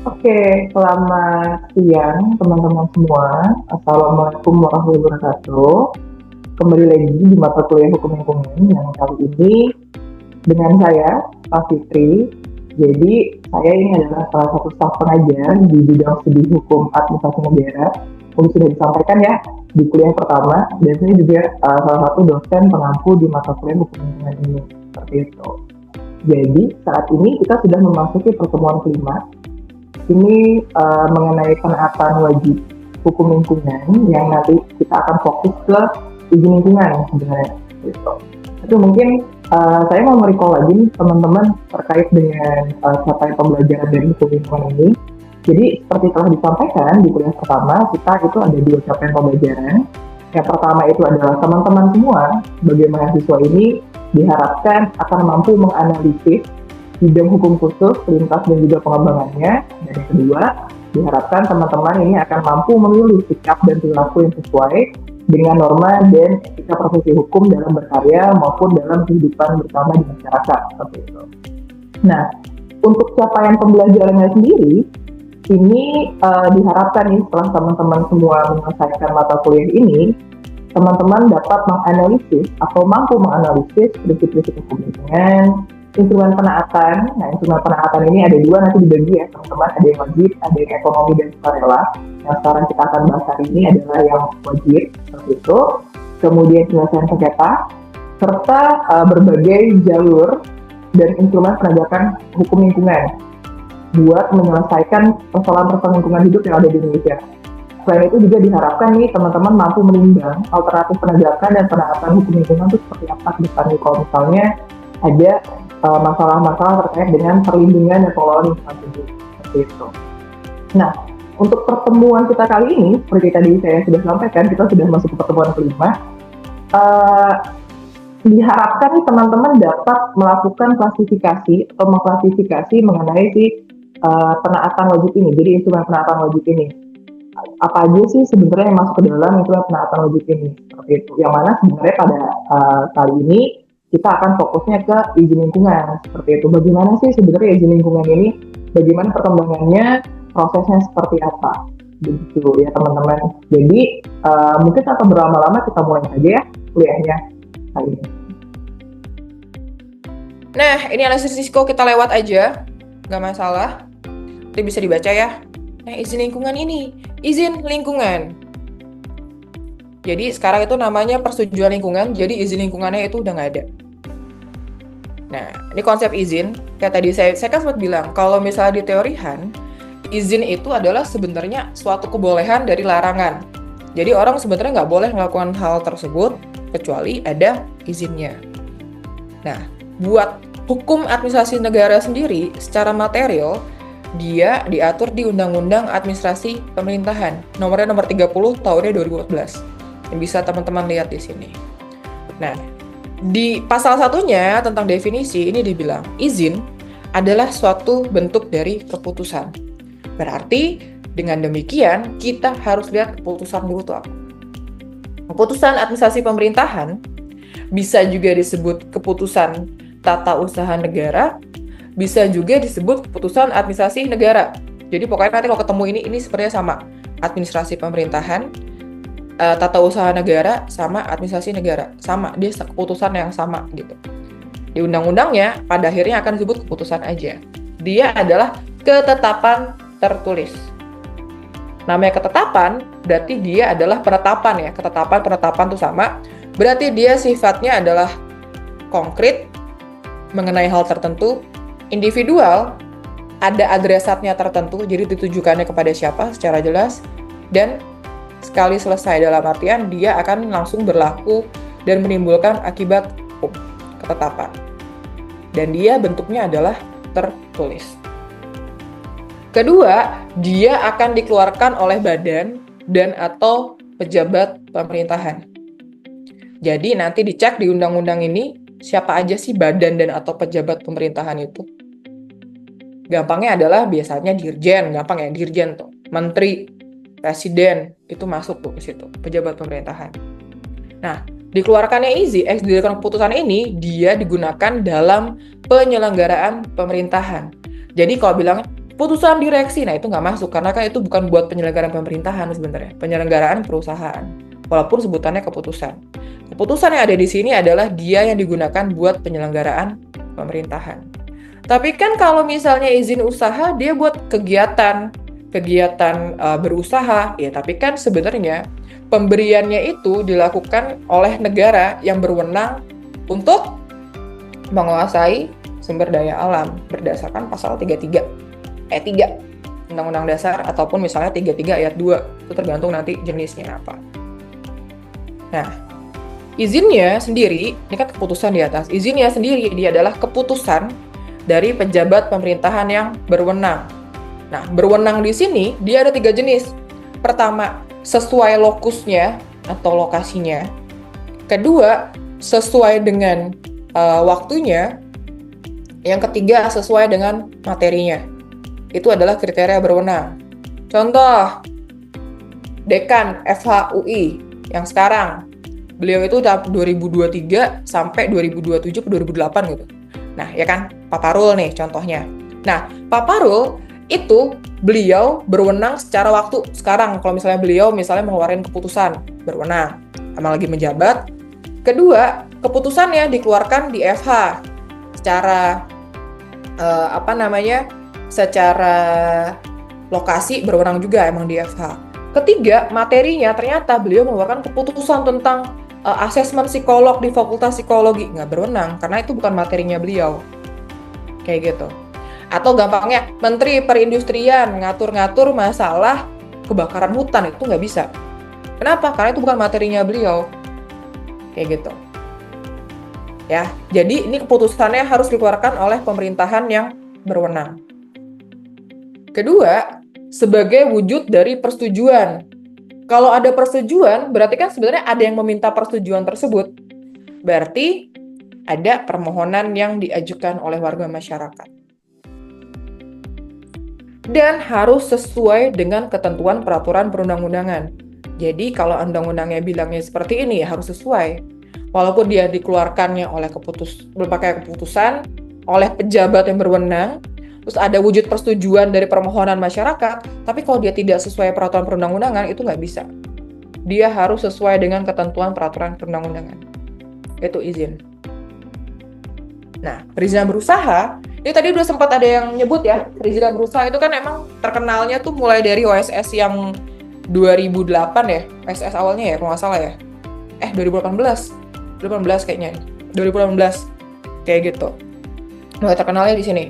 Oke, selamat siang teman-teman semua. Assalamualaikum warahmatullahi wabarakatuh. Kembali lagi di mata kuliah Hukum Lingkungan yang kali ini dengan saya, Pak Fitri. Jadi, saya ini adalah salah satu staf pengajar di bidang studi hukum administrasi negara. Mungkin sudah disampaikan ya di kuliah pertama, dan saya juga salah satu dosen pengampu di mata kuliah Hukum Lingkungan ini. Seperti itu. Jadi, saat ini kita sudah memasuki pertemuan kelima. Ini mengenai penaatan wajib hukum lingkungan yang nanti kita akan fokus ke izin lingkungan sebenarnya. Gitu. Itu mungkin saya mau merecall lagi nih teman-teman terkait dengan capaian pembelajaran dari hukum lingkungan ini. Jadi seperti telah disampaikan di kuliah pertama, kita itu ada dua capaian pembelajaran. Yang pertama itu adalah teman-teman semua sebagai mahasiswa ini diharapkan akan mampu menganalisis bidang hukum khusus, lintas dan juga pengembangannya. Dan yang kedua, diharapkan teman-teman ini akan mampu memilih sikap dan perilaku yang sesuai dengan norma dan etika profesi hukum dalam berkarya maupun dalam kehidupan bersama di masyarakat. Seperti itu. Nah, untuk capaian pembelajarannya sendiri, ini diharapkan nih setelah teman-teman semua menyelesaikan mata kuliah ini, teman-teman dapat menganalisis atau mampu menganalisis prinsip-prinsip hukum lingkungan, instrumen penaatan. Nah, instrumen penaatan ini ada dua nanti dibagi ya teman-teman, ada yang wajib, ada yang ekonomi dan sukarela. Yang sekarang kita akan bahas hari ini adalah yang wajib, seperti itu. Kemudian penyelesaian sengketa, serta berbagai jalur dan instrumen penegakan hukum lingkungan buat menyelesaikan persoalan-persoalan lingkungan hidup yang ada di Indonesia. Selain itu juga diharapkan nih teman-teman mampu menimbang alternatif penegakan dan penaatan hukum lingkungan itu seperti apa ke depannya kalau misalnya ada masalah-masalah terkait dengan perlindungan dan pengelolaan lingkungan hidup seperti itu. Nah, untuk pertemuan kita kali ini, seperti tadi saya sudah sampaikan, kita sudah masuk ke pertemuan kelima. Diharapkan nih teman-teman dapat melakukan klasifikasi atau mengklasifikasi mengenai si penaatan wajib ini. Jadi instrumen penaatan wajib ini apa aja sih sebenarnya yang masuk ke dalam instrumen penaatan wajib ini, seperti itu. Yang mana sebenarnya pada kali ini kita akan fokusnya ke izin lingkungan, seperti itu. Bagaimana sih sebenarnya izin lingkungan ini, bagaimana perkembangannya, prosesnya seperti apa, begitu ya teman-teman. Jadi mungkin tanpa berlama-lama kita mulai saja ya kuliahnya kali ini. Nah, ini analisis risiko kita lewat aja, nggak masalah. Itu bisa dibaca ya. Nah, izin lingkungan ini, izin lingkungan. Jadi sekarang itu namanya persetujuan lingkungan, jadi izin lingkungannya itu udah nggak ada. Nah, ini konsep izin. Kayak tadi saya kan sempat bilang, kalau misalnya di teorihan, izin itu adalah sebenarnya suatu kebolehan dari larangan. Jadi orang sebenarnya nggak boleh melakukan hal tersebut kecuali ada izinnya. Nah, buat hukum administrasi negara sendiri secara material, dia diatur di Undang-Undang Administrasi Pemerintahan. Nomornya nomor 30 tahunnya 2014. Yang bisa teman-teman lihat di sini. Nah, di pasal satunya tentang definisi ini dibilang izin adalah suatu bentuk dari keputusan. Berarti dengan demikian kita harus lihat keputusan dulu tuh apa. Keputusan administrasi pemerintahan bisa juga disebut keputusan tata usaha negara, bisa juga disebut keputusan administrasi negara. Jadi pokoknya nanti kalau ketemu ini sebenarnya sama. Administrasi pemerintahan, tata usaha negara, sama administrasi negara. Sama, dia keputusan yang sama gitu. Di undang-undangnya, pada akhirnya akan disebut keputusan aja. Dia adalah ketetapan tertulis. Namanya ketetapan, berarti dia adalah penetapan ya. Penetapan itu sama. Berarti dia sifatnya adalah konkret, mengenai hal tertentu, individual, ada adresatnya tertentu, jadi ditujukannya kepada siapa secara jelas, dan sekali selesai dalam artian dia akan langsung berlaku dan menimbulkan akibat hukum, ketetapan. Dan dia bentuknya adalah tertulis. Kedua, dia akan dikeluarkan oleh badan dan atau pejabat pemerintahan. Jadi nanti dicek di undang-undang ini, siapa aja sih badan dan atau pejabat pemerintahan itu? Gampangnya adalah biasanya dirjen, gampang ya, dirjen tuh. Menteri, presiden, itu masuk tuh ke situ, pejabat pemerintahan. Nah, dikeluarkannya dikeluarkan keputusan ini, dia digunakan dalam penyelenggaraan pemerintahan. Jadi kalau bilang Keputusan direksi, nah itu nggak masuk karena kan itu bukan buat penyelenggaraan pemerintahan sebenarnya, penyelenggaraan perusahaan. Walaupun sebutannya keputusan. Keputusan yang ada di sini adalah dia yang digunakan buat penyelenggaraan pemerintahan. Tapi kan kalau misalnya izin usaha dia buat kegiatan berusaha, ya tapi kan sebenarnya pemberiannya itu dilakukan oleh negara yang berwenang untuk menguasai sumber daya alam berdasarkan pasal 33 ayat 3 Undang-Undang Dasar ataupun misalnya 33 ayat 2, itu tergantung nanti jenisnya apa. Nah, izinnya sendiri, ini kan keputusan di atas, izinnya sendiri dia adalah keputusan dari pejabat pemerintahan yang berwenang. Nah, berwenang di sini dia ada 3 jenis. Pertama, sesuai lokusnya atau lokasinya. Kedua, sesuai dengan waktunya. Yang ketiga, sesuai dengan materinya. Itu adalah kriteria berwenang. Contoh, Dekan FHUI yang sekarang, beliau itu 2023 sampai 2027 ke 2008 gitu. Nah, ya kan, Pak Parul nih contohnya. Nah, Pak Parul itu beliau berwenang secara waktu sekarang. Kalau misalnya beliau mengeluarkan keputusan, berwenang, sama lagi menjabat. Kedua, keputusannya dikeluarkan di FH secara secara lokasi berwenang juga emang di FH. Ketiga, materinya ternyata beliau mengeluarkan keputusan tentang asesmen psikolog di Fakultas Psikologi, nggak berwenang karena itu bukan materinya beliau. Kayak gitu. Atau gampangnya, Menteri Perindustrian ngatur-ngatur masalah kebakaran hutan, itu nggak bisa. Kenapa? Karena itu bukan materinya beliau. Kayak gitu. Ya, jadi ini keputusannya harus dikeluarkan oleh pemerintahan yang berwenang. Kedua, sebagai wujud dari persetujuan. Kalau ada persetujuan, berarti kan sebenarnya ada yang meminta persetujuan tersebut. Berarti ada permohonan yang diajukan oleh warga masyarakat. Dan harus sesuai dengan ketentuan peraturan perundang-undangan. Jadi kalau undang-undangnya bilangnya seperti ini, ya harus sesuai. Walaupun dia dikeluarkannya berbagai keputusan oleh pejabat yang berwenang, terus ada wujud persetujuan dari permohonan masyarakat, tapi kalau dia tidak sesuai peraturan perundang-undangan, itu nggak bisa. Dia harus sesuai dengan ketentuan peraturan perundang-undangan. Itu izin. Nah, perizinan berusaha, ini tadi udah sempat ada yang nyebut ya, perizinan berusaha itu kan emang terkenalnya tuh mulai dari OSS yang 2008 ya, OSS awalnya ya, kalau nggak salah ya. 2018 kayaknya, 2018 kayak gitu. Mulai terkenalnya di sini.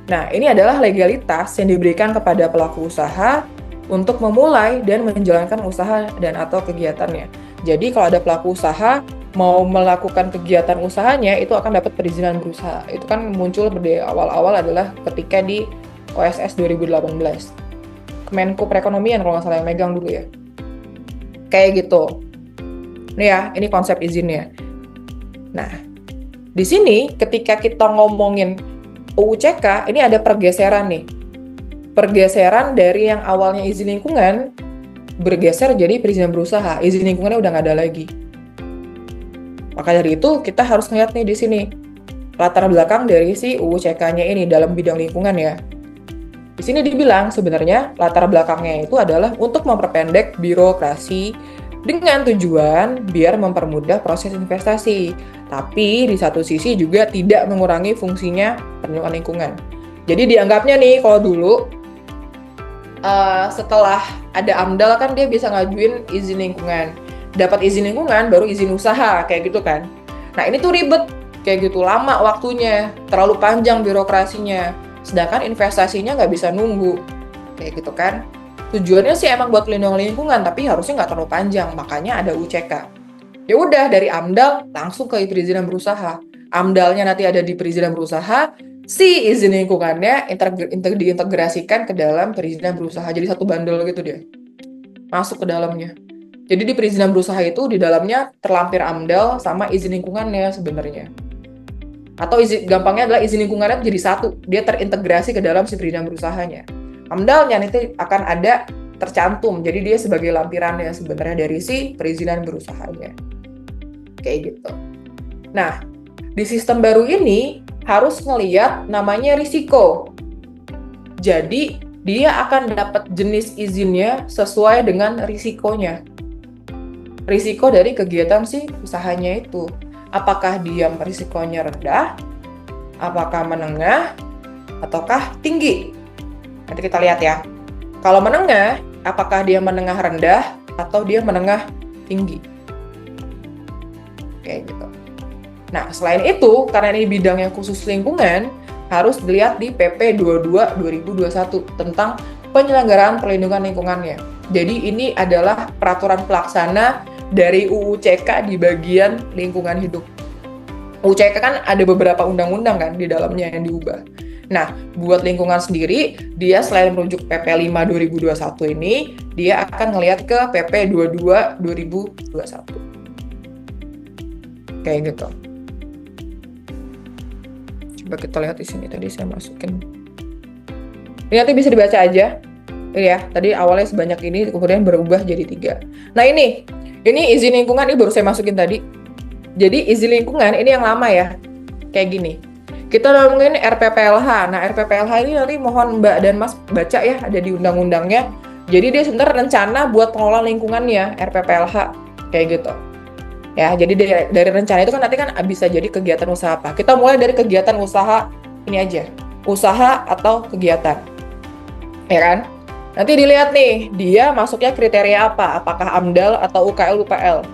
Nah, ini adalah legalitas yang diberikan kepada pelaku usaha untuk memulai dan menjalankan usaha dan atau kegiatannya. Jadi kalau ada pelaku usaha mau melakukan kegiatan usahanya, itu akan dapat perizinan berusaha. Itu kan muncul dari awal-awal adalah ketika di OSS 2018. Kemenko Perekonomian kalau nggak salah yang megang dulu ya. Kayak gitu. Nih ya, ini konsep izinnya. Nah, di sini ketika kita ngomongin UU-CK, ini ada pergeseran nih. Pergeseran dari yang awalnya izin lingkungan, bergeser jadi perizinan berusaha. Izin lingkungannya udah nggak ada lagi. Maka dari itu, kita harus ngeliat nih di sini. Latar belakang dari si UU-CK-nya ini dalam bidang lingkungan ya. Di sini dibilang sebenarnya latar belakangnya itu adalah untuk memperpendek birokrasi dengan tujuan biar mempermudah proses investasi. Tapi di satu sisi juga tidak mengurangi fungsinya perlindungan lingkungan. Jadi dianggapnya nih kalau dulu setelah ada AMDAL kan dia bisa ngajuin izin lingkungan. Dapat izin lingkungan baru izin usaha kayak gitu kan. Nah ini tuh ribet kayak gitu, lama waktunya, terlalu panjang birokrasinya. Sedangkan investasinya nggak bisa nunggu kayak gitu kan. Tujuannya sih emang buat pelindungan lingkungan, tapi harusnya nggak terlalu panjang, makanya ada UCK. Ya udah dari AMDAL langsung ke perizinan berusaha. AMDAL-nya nanti ada di perizinan berusaha, si izin lingkungannya diintegrasikan ke dalam perizinan berusaha. Jadi satu bundle gitu dia, masuk ke dalamnya. Jadi di perizinan berusaha itu di dalamnya terlampir AMDAL sama izin lingkungannya sebenarnya. Atau gampangnya adalah izin lingkungannya jadi satu, dia terintegrasi ke dalam si perizinan berusahanya. AMDAL-nya nanti akan ada tercantum, jadi dia sebagai lampirannya sebenarnya dari si perizinan berusahanya. Kayak gitu. Nah, di sistem baru ini harus ngelihat namanya risiko. Jadi dia akan dapat jenis izinnya sesuai dengan risikonya. Risiko dari kegiatan si usahanya itu. Apakah dia risikonya rendah, apakah menengah, ataukah tinggi? Nanti kita lihat ya. Kalau menengah, apakah dia menengah rendah atau dia menengah tinggi? Kayak gitu. Nah, selain itu, karena ini bidangnya khusus lingkungan, harus dilihat di PP 22 2021 tentang penyelenggaraan perlindungan lingkungannya. Jadi ini adalah peraturan pelaksana dari UU CK di bagian lingkungan hidup. UU CK kan ada beberapa undang-undang kan di dalamnya yang diubah. Nah, buat lingkungan sendiri, dia selain merujuk PP 5 2021 ini, dia akan ngelihat ke PP 22 2021. Kayak gitu. Coba kita lihat di sini, tadi saya masukin. Ini nanti bisa dibaca aja. Ini ya, tadi awalnya sebanyak ini, kemudian berubah jadi 3. Nah ini izin lingkungan, ini baru saya masukin tadi. Jadi izin lingkungan ini yang lama ya, kayak gini. Kita ngomongin RPPLH. Nah RPPLH ini nanti mohon Mbak dan Mas baca ya, ada di undang-undangnya. Jadi dia sebenarnya rencana buat pengelolaan lingkungannya, RPPLH, kayak gitu. Ya, jadi dari rencana itu kan nanti kan bisa jadi kegiatan usaha apa. Kita mulai dari kegiatan usaha ini aja. Usaha atau kegiatan. Ya kan? Nanti dilihat nih, dia masuknya kriteria apa? Apakah AMDAL atau UKL UPL?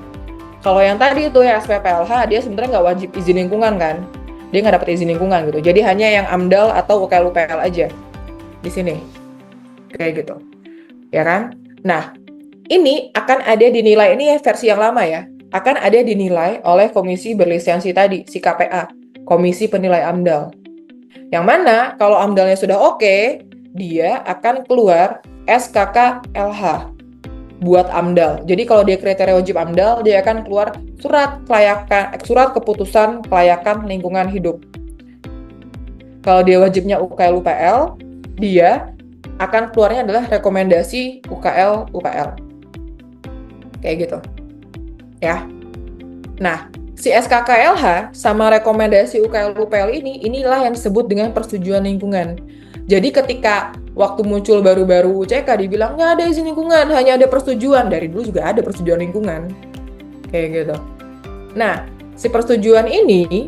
Kalau yang tadi itu ya SPPLH, dia sebenarnya nggak wajib izin lingkungan kan? Dia nggak dapat izin lingkungan gitu. Jadi hanya yang AMDAL atau UKL UPL aja. Di sini. Kayak gitu. Ya kan? Nah, ini akan ada dinilai, ini ya versi yang lama ya. Akan ada dinilai oleh komisi berlisensi tadi, si KPA, Komisi Penilai AMDAL. Yang mana kalau AMDALnya sudah oke, dia akan keluar SKK LH buat AMDAL. Jadi kalau dia kriteria wajib AMDAL, dia akan keluar surat keputusan kelayakan lingkungan hidup. Kalau dia wajibnya UKL UPL, dia akan keluarnya adalah rekomendasi UKL UPL. Kayak gitu. Ya. Nah, si SKKLH sama rekomendasi UKL-UPL inilah yang disebut dengan persetujuan lingkungan. Jadi ketika waktu muncul baru-baru UCK dibilang nggak ada izin lingkungan, hanya ada persetujuan. Dari dulu juga ada persetujuan lingkungan. Kayak gitu. Nah, si persetujuan ini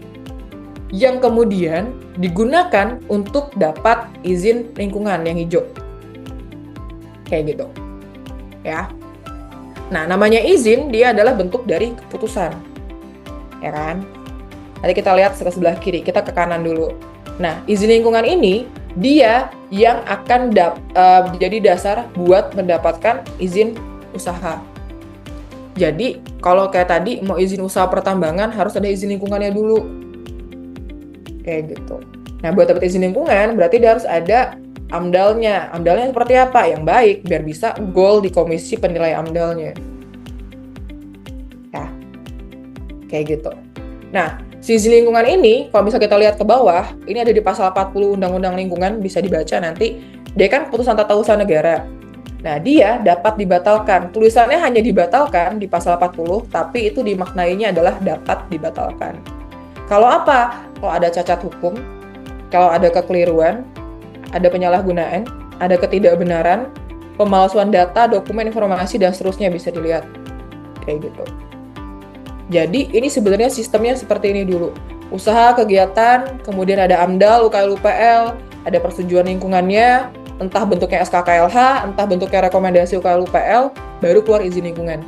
yang kemudian digunakan untuk dapat izin lingkungan yang hijau. Kayak gitu. Ya. Nah, namanya izin, dia adalah bentuk dari keputusan. Ya kan? Nanti kita lihat sebelah kiri, kita ke kanan dulu. Nah, izin lingkungan ini, dia yang akan jadi dasar buat mendapatkan izin usaha. Jadi, kalau kayak tadi, mau izin usaha pertambangan, harus ada izin lingkungannya dulu. Kayak gitu. Nah, buat dapat izin lingkungan, berarti dia harus ada AMDAL-nya. AMDAL-nya seperti apa? Yang baik, biar bisa goal di komisi penilai AMDAL-nya. Ya, kayak gitu. Nah, si izin lingkungan ini, kalau bisa kita lihat ke bawah, ini ada di pasal 40 Undang-Undang Lingkungan, bisa dibaca nanti. Dia kan keputusan tata usaha negara. Nah, dia dapat dibatalkan. Tulisannya hanya dibatalkan di pasal 40, tapi itu dimaknainya adalah dapat dibatalkan. Kalau apa? Kalau ada cacat hukum, kalau ada kekeliruan, ada penyalahgunaan, ada ketidakbenaran, pemalsuan data, dokumen, informasi, dan seterusnya bisa dilihat. Kayak gitu. Jadi ini sebenarnya sistemnya seperti ini dulu. Usaha, kegiatan, kemudian ada AMDAL, UKL, UPL, ada persetujuan lingkungannya, entah bentuknya SKKLH, entah bentuknya rekomendasi UKL, UPL, baru keluar izin lingkungan.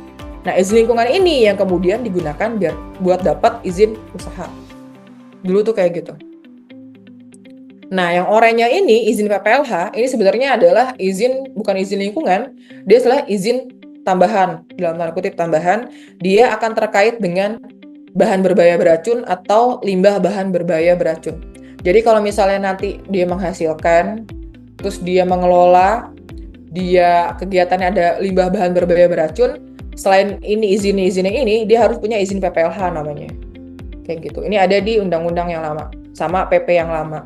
Nah, izin lingkungan ini yang kemudian digunakan buat dapat izin usaha. Dulu tuh kayak gitu. Nah, yang oranye ini, izin PPLH, ini sebenarnya adalah bukan izin lingkungan, dia adalah izin tambahan, dalam tanda kutip tambahan, dia akan terkait dengan bahan berbahaya beracun atau limbah bahan berbahaya beracun. Jadi kalau misalnya nanti dia menghasilkan, terus dia mengelola, dia kegiatannya ada limbah bahan berbahaya beracun, selain ini izinnya ini, dia harus punya izin PPLH namanya. Kayak gitu. Ini ada di undang-undang yang lama, sama PP yang lama.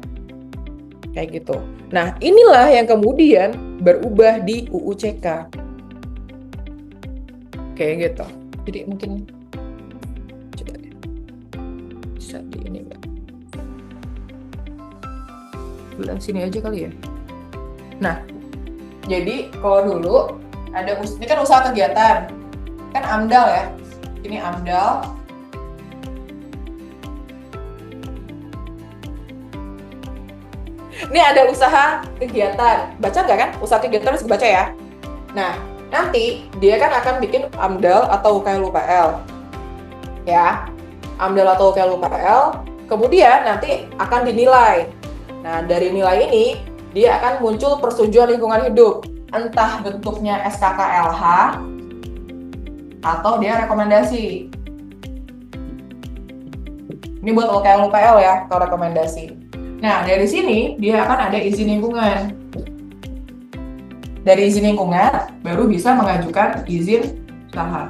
Kayak gitu. Nah, inilah yang kemudian berubah di UU CK. Kayak gitu. Jadi mungkin coba deh. Bisa di ini enggak? Belah sini aja kali ya. Nah, jadi kalau dulu ini kan usaha kegiatan, kan AMDAL ya. Ini AMDAL. Ini ada usaha kegiatan. Baca nggak kan? Usaha kegiatan harus baca ya. Nah, nanti dia kan akan bikin AMDAL atau UKL-UKL. Ya, AMDAL atau UKL-UKL. Kemudian nanti akan dinilai. Nah, dari nilai ini, dia akan muncul persetujuan lingkungan hidup. Entah bentuknya SKKLH, atau dia rekomendasi. Ini buat UKL-UKL ya, kalau rekomendasi. Nah, dari sini dia akan ada izin lingkungan. Dari izin lingkungan, baru bisa mengajukan izin usaha.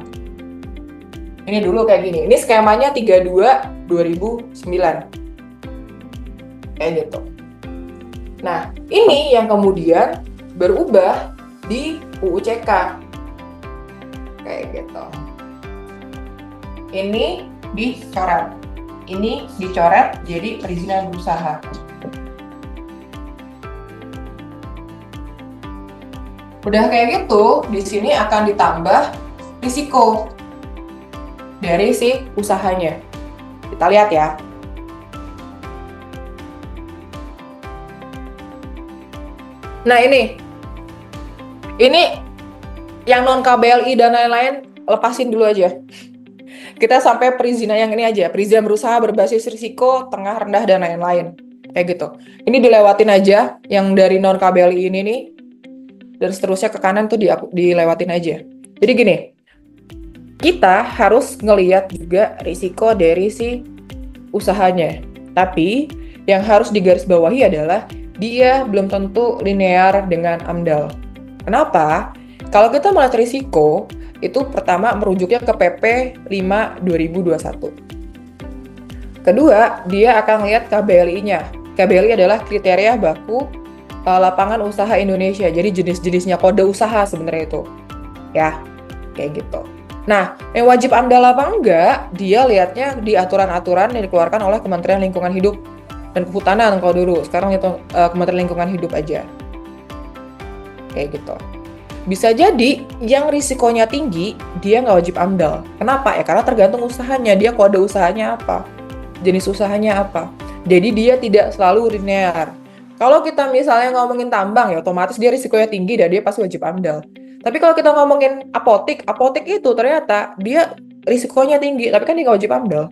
Ini dulu kayak gini. Ini skemanya 32/2009. Kayak gitu. Nah, ini yang kemudian berubah di UU CK. Kayak gitu. Ini dicoret. Ini dicoret jadi perizinan berusaha. Udah kayak gitu, di sini akan ditambah risiko dari si usahanya. Kita lihat ya. Nah, ini yang non KBLI dan lain-lain lepasin dulu aja. Kita sampai perizinan yang ini aja, perizinan berusaha berbasis risiko, tengah, rendah, dan lain-lain. Kayak gitu. Ini dilewatin aja, yang dari non KBLI ini nih, dan seterusnya ke kanan tuh dilewatin aja. Jadi gini, kita harus ngelihat juga risiko dari si usahanya. Tapi yang harus digarisbawahi adalah dia belum tentu linear dengan AMDAL. Kenapa? Kalau kita melihat risiko, itu pertama merujuknya ke PP 5/2021. Kedua, dia akan lihat KBLI-nya. KBLI adalah kriteria baku lapangan usaha Indonesia. Jadi jenis-jenisnya kode usaha sebenarnya itu. Ya, kayak gitu. Nah, yang wajib AMDAL apa enggak, dia lihatnya di aturan-aturan yang dikeluarkan oleh Kementerian Lingkungan Hidup dan Kehutanan kalau dulu. Sekarang itu Kementerian Lingkungan Hidup aja. Kayak gitu. Bisa jadi yang risikonya tinggi, dia nggak wajib AMDAL. Kenapa? Ya karena tergantung usahanya, dia kode usahanya apa, jenis usahanya apa. Jadi dia tidak selalu linear. Kalau kita misalnya ngomongin tambang, ya otomatis dia risikonya tinggi dan dia pasti wajib AMDAL. Tapi kalau kita ngomongin apotik itu ternyata dia risikonya tinggi, tapi kan dia nggak wajib AMDAL.